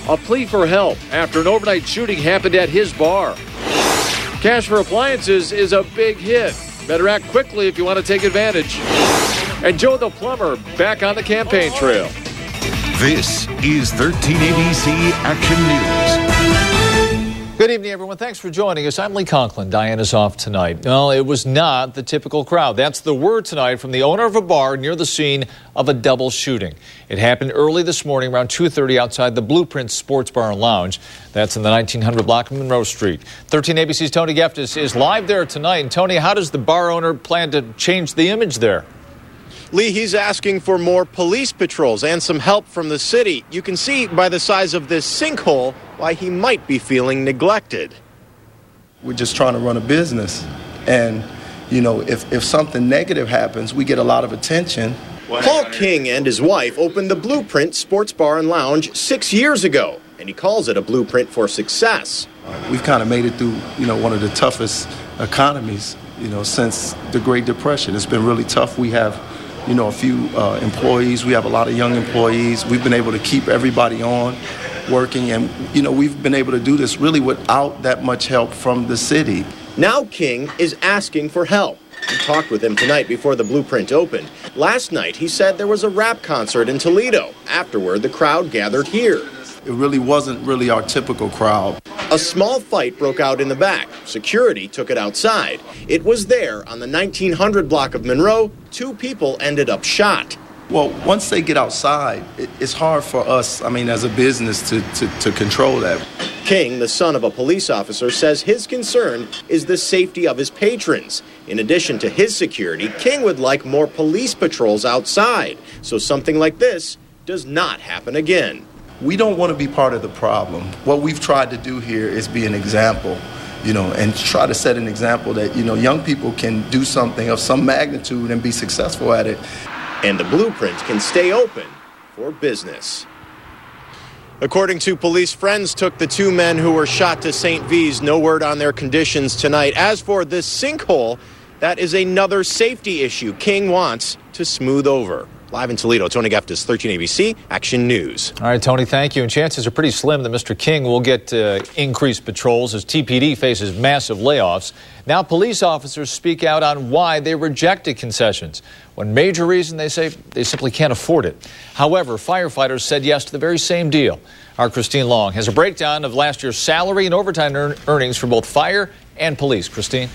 A plea for help after an overnight shooting happened at his bar. Cash for appliances is a big hit. Better act quickly if you want to take advantage. And Joe the Plumber back on the campaign trail. This is 13ABC Action News. Good evening, everyone. Thanks for joining us. I'm Lee Conklin. Diana's off tonight. Well, it was not the typical crowd. That's the word tonight from the owner of a bar near the scene of a double shooting. It happened early this morning around 2:30 outside the Blueprint Sports Bar and Lounge. That's in the 1900 block of Monroe Street. 13ABC's Tony Geftis is live there tonight. And Tony, how does the bar owner plan to change the image there? Lee, he's asking for more police patrols and some help from the city. You can see by the size of this sinkhole why he might be feeling neglected. We're just trying to run a business. And, you know, if something negative happens, we get a lot of attention. Paul King and his wife opened the Blueprint Sports Bar and Lounge 6 years ago, and he calls it a blueprint for success. We've kind of made it through, one of the toughest economies, since the Great Depression. It's been really tough. We have a few employees. We have a lot of young employees. We've been able to keep everybody on working, and we've been able to do this really without that much help from the city. Now King is asking for help. We talked with him tonight before the Blueprint opened. Last night he said there was a rap concert in Toledo. Afterward, the crowd gathered here. It really wasn't really our typical crowd. A small fight broke out in the back. Security took it outside. It was there on the 1900 block of Monroe. 2 people ended up shot. Well, once they get outside, it's hard for us, as a business to control that. King, the son of a police officer, says his concern is the safety of his patrons. In addition to his security, King would like more police patrols outside, so something like this does not happen again. We don't want to be part of the problem. What we've tried to do here is be an example, and try to set an example that, young people can do something of some magnitude and be successful at it. And the Blueprint can stay open for business. According to police, friends took the 2 men who were shot to St. V's. No word on their conditions tonight. As for this sinkhole, that is another safety issue King wants to smooth over. Live in Toledo, Tony Geftis, 13ABC Action News. All right, Tony, thank you. And chances are pretty slim that Mr. King will get increased patrols as TPD faces massive layoffs. Now police officers speak out on why they rejected concessions. One major reason, they say, they simply can't afford it. However, firefighters said yes to the very same deal. Our Christine Long has a breakdown of last year's salary and overtime earnings for both fire and police. Christine.